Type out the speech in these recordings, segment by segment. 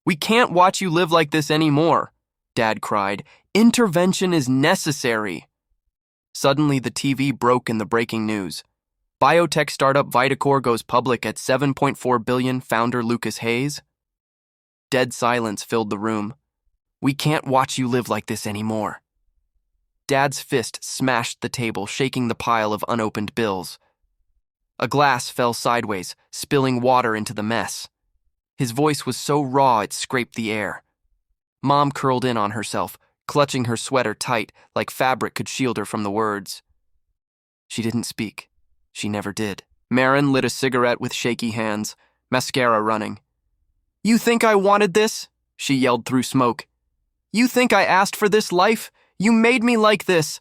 We can't watch you live like this anymore, Dad cried. Intervention is necessary. Suddenly, the TV broke in the breaking news. Biotech startup VITACORE goes public at $7.4 billion, founder Lucas Hayes. Dead silence filled the room. We can't watch you live like this anymore. Dad's fist smashed the table, shaking the pile of unopened bills. A glass fell sideways, spilling water into the mess. His voice was so raw it scraped the air. Mom curled in on herself, clutching her sweater tight like fabric could shield her from the words. She didn't speak. She never did. Marin lit a cigarette with shaky hands, mascara running. You think I wanted this? She yelled through smoke. You think I asked for this life? You made me like this.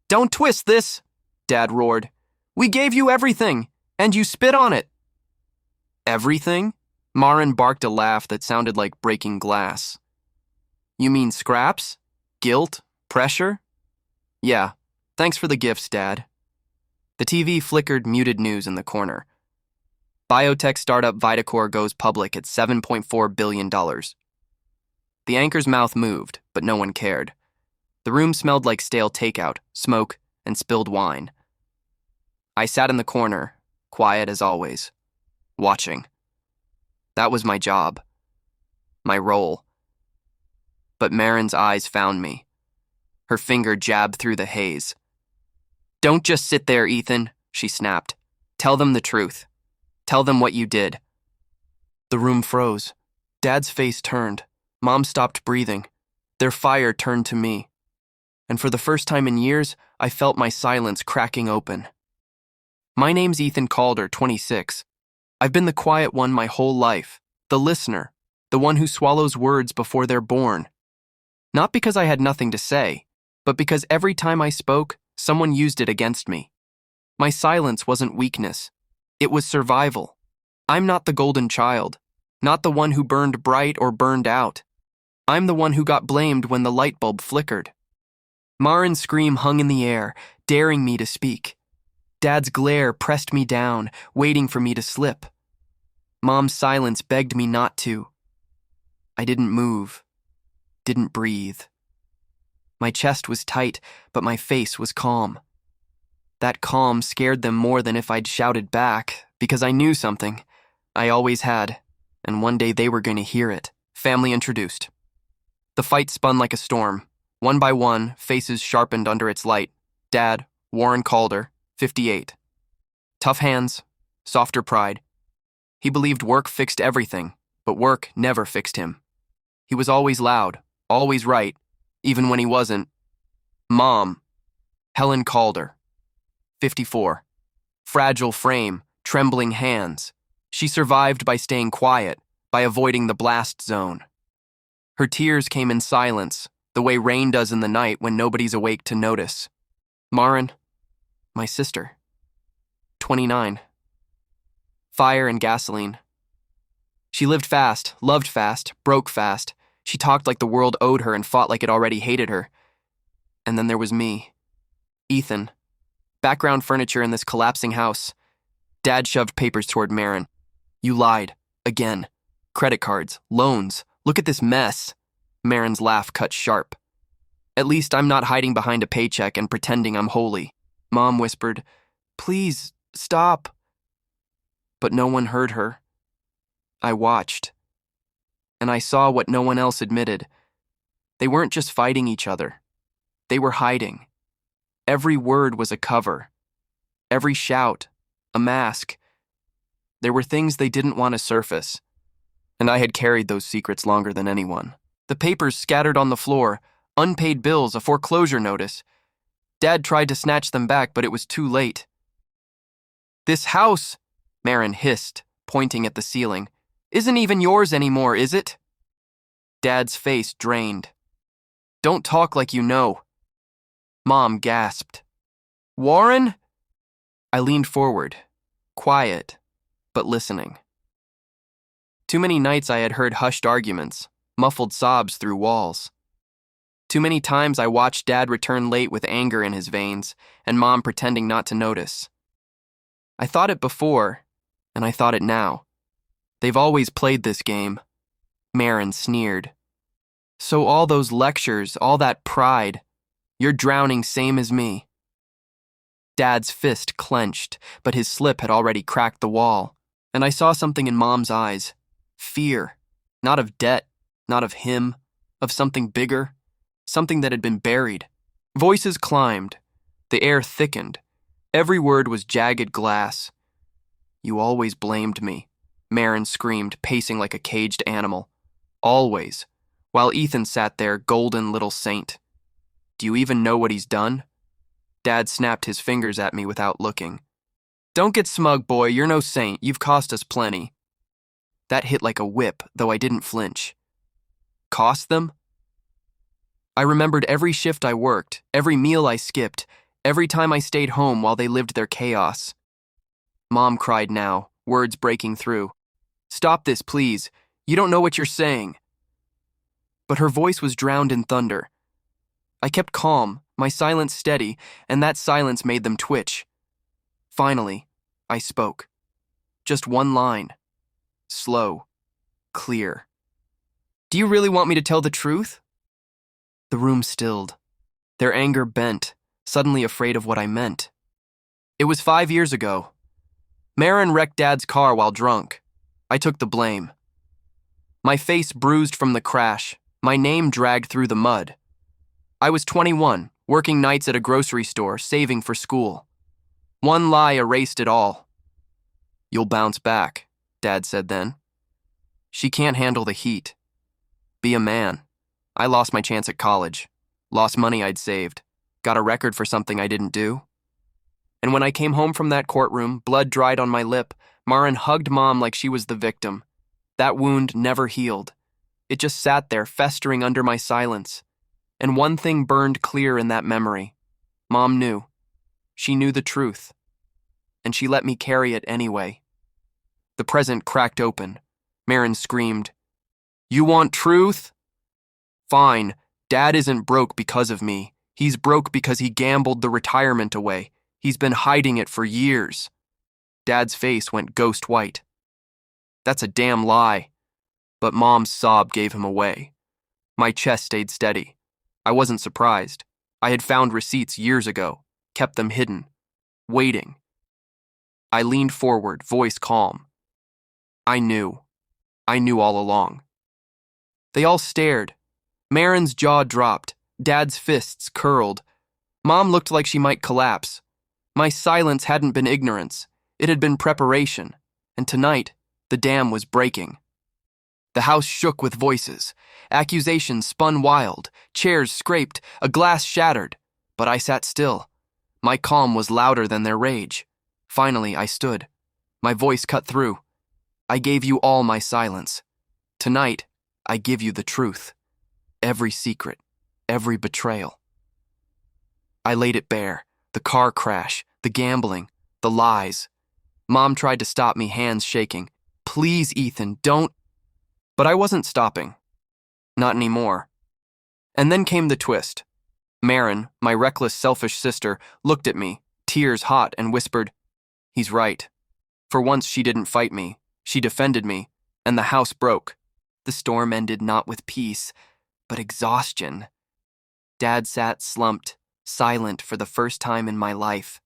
Don't twist this, Dad roared. We gave you everything, and you spit on it. Everything? Marin barked a laugh that sounded like breaking glass. You mean scraps? Guilt? Pressure? Yeah, thanks for the gifts, Dad. The TV flickered muted news in the corner. Biotech startup VITACORE goes public at $7.4 billion. The anchor's mouth moved, but no one cared. The room smelled like stale takeout, smoke, and spilled wine. I sat in the corner, quiet as always, watching. That was my job, my role. But Marin's eyes found me. Her finger jabbed through the haze. Don't just sit there, Ethan, she snapped. Tell them the truth. Tell them what you did. The room froze. Dad's face turned. Mom stopped breathing. Their fire turned to me. And for the first time in years, I felt my silence cracking open. My name's Ethan Calder, 26. I've been the quiet one my whole life, the listener, the one who swallows words before they're born. Not because I had nothing to say, but because every time I spoke, someone used it against me. My silence wasn't weakness. It was survival. I'm not the golden child, not the one who burned bright or burned out. I'm the one who got blamed when the light bulb flickered. Marin's scream hung in the air, daring me to speak. Dad's glare pressed me down, waiting for me to slip. Mom's silence begged me not to. I didn't move, didn't breathe. My chest was tight, but my face was calm. That calm scared them more than if I'd shouted back, because I knew something. I always had, and one day they were going to hear it. Family introduced. The fight spun like a storm. One by one, faces sharpened under its light. Dad, Warren Calder, 58. Tough hands, softer pride. He believed work fixed everything, but work never fixed him. He was always loud, always right, even when he wasn't. Mom, Helen Calder, 54. Fragile frame, trembling hands. She survived by staying quiet, by avoiding the blast zone. Her tears came in silence, the way rain does in the night when nobody's awake to notice. Marin, my sister, 29. Fire and gasoline. She lived fast, loved fast, broke fast. She talked like the world owed her and fought like it already hated her. And then there was me, Ethan. Background furniture in this collapsing house. Dad shoved papers toward Marin. You lied. Again. Credit cards. Loans. Look at this mess. Marin's laugh cut sharp. At least I'm not hiding behind a paycheck and pretending I'm holy. Mom whispered, Please, stop. But no one heard her. I watched. And I saw what no one else admitted. They weren't just fighting each other. They were hiding. Every word was a cover. Every shout, a mask. There were things they didn't want to surface. And I had carried those secrets longer than anyone. The papers scattered on the floor, unpaid bills, a foreclosure notice. Dad tried to snatch them back, but it was too late. This house, Marin hissed, pointing at the ceiling, isn't even yours anymore, is it? Dad's face drained. Don't talk like you know. Mom gasped. Warren? I leaned forward, quiet, but listening. Too many nights I had heard hushed arguments, muffled sobs through walls. Too many times I watched Dad return late with anger in his veins, and Mom pretending not to notice. I thought it before, and I thought it now. They've always played this game. Marin sneered. So all those lectures, all that pride, you're drowning same as me. Dad's fist clenched, but his slip had already cracked the wall, and I saw something in Mom's eyes. Fear. Not of debt, not of him, of something bigger, something that had been buried. Voices climbed. The air thickened. Every word was jagged glass. You always blamed me, Marin screamed, pacing like a caged animal. Always. While Ethan sat there, golden little saint. Do you even know what he's done? Dad snapped his fingers at me without looking. Don't get smug, boy, you're no saint, you've cost us plenty. That hit like a whip, though I didn't flinch. Cost them? I remembered every shift I worked, every meal I skipped, every time I stayed home while they lived their chaos. Mom cried now, words breaking through. Stop this, please. You don't know what you're saying. But her voice was drowned in thunder. I kept calm, my silence steady, and that silence made them twitch. Finally, I spoke. Just one line. Slow. Clear. Do you really want me to tell the truth? The room stilled. Their anger bent, suddenly afraid of what I meant. It was 5 years ago. Marin wrecked Dad's car while drunk. I took the blame. My face bruised from the crash, my name dragged through the mud. I was 21, working nights at a grocery store, saving for school. One lie erased it all. You'll bounce back, Dad said then. She can't handle the heat. Be a man. I lost my chance at college, lost money I'd saved, got a record for something I didn't do. And when I came home from that courtroom, blood dried on my lip, Marin hugged Mom like she was the victim. That wound never healed. It just sat there, festering under my silence. And one thing burned clear in that memory. Mom knew. She knew the truth. And she let me carry it anyway. The present cracked open. Marin screamed, You want truth? Fine, Dad isn't broke because of me. He's broke because he gambled the retirement away. He's been hiding it for years. Dad's face went ghost white. That's a damn lie. But Mom's sob gave him away. My chest stayed steady. I wasn't surprised. I had found receipts years ago, kept them hidden, waiting. I leaned forward, voice calm. I knew all along. They all stared. Marin's jaw dropped, Dad's fists curled. Mom looked like she might collapse. My silence hadn't been ignorance, it had been preparation, and tonight, the dam was breaking. The house shook with voices. Accusations spun wild, chairs scraped, a glass shattered. But I sat still. My calm was louder than their rage. Finally, I stood. My voice cut through. I gave you all my silence. Tonight, I give you the truth. Every secret, every betrayal. I laid it bare. The car crash, the gambling, the lies. Mom tried to stop me, hands shaking. Please, Ethan, don't. But I wasn't stopping. Not anymore. And then came the twist. Marin, my reckless, selfish sister, looked at me, tears hot, and whispered, He's right. For once she didn't fight me. She defended me, and the house broke. The storm ended not with peace, but exhaustion. Dad sat slumped, silent for the first time in my life.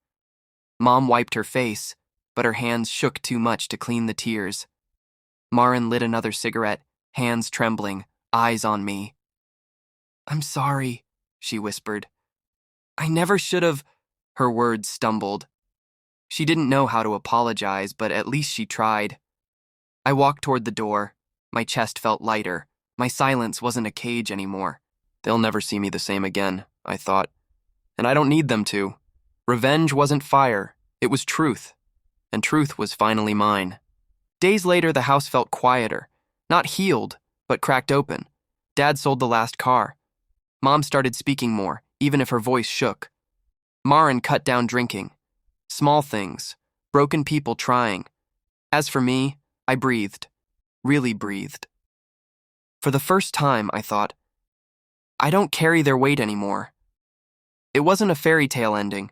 Mom wiped her face, but her hands shook too much to clean the tears. Marin lit another cigarette, hands trembling, eyes on me. I'm sorry, she whispered. I never should have. Her words stumbled. She didn't know how to apologize, but at least she tried. I walked toward the door. My chest felt lighter. My silence wasn't a cage anymore. They'll never see me the same again, I thought. And I don't need them to. Revenge wasn't fire. It was truth. And truth was finally mine. Days later, the house felt quieter. Not healed, but cracked open. Dad sold the last car. Mom started speaking more, even if her voice shook. Marin cut down drinking. Small things. Broken people trying. As for me, I breathed. Really breathed. For the first time, I thought, I don't carry their weight anymore. It wasn't a fairy tale ending.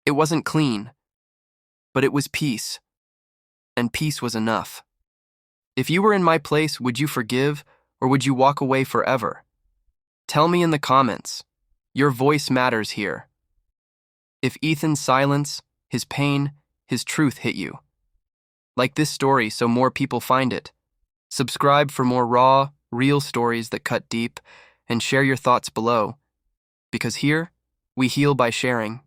It wasn't clean. But it was peace. And peace was enough. If you were in my place, would you forgive or would you walk away forever? Tell me in the comments. Your voice matters here. If Ethan's silence, his pain, his truth hit you. Like this story so more people find it. Subscribe for more raw, real stories that cut deep, and share your thoughts below. Because here, we heal by sharing.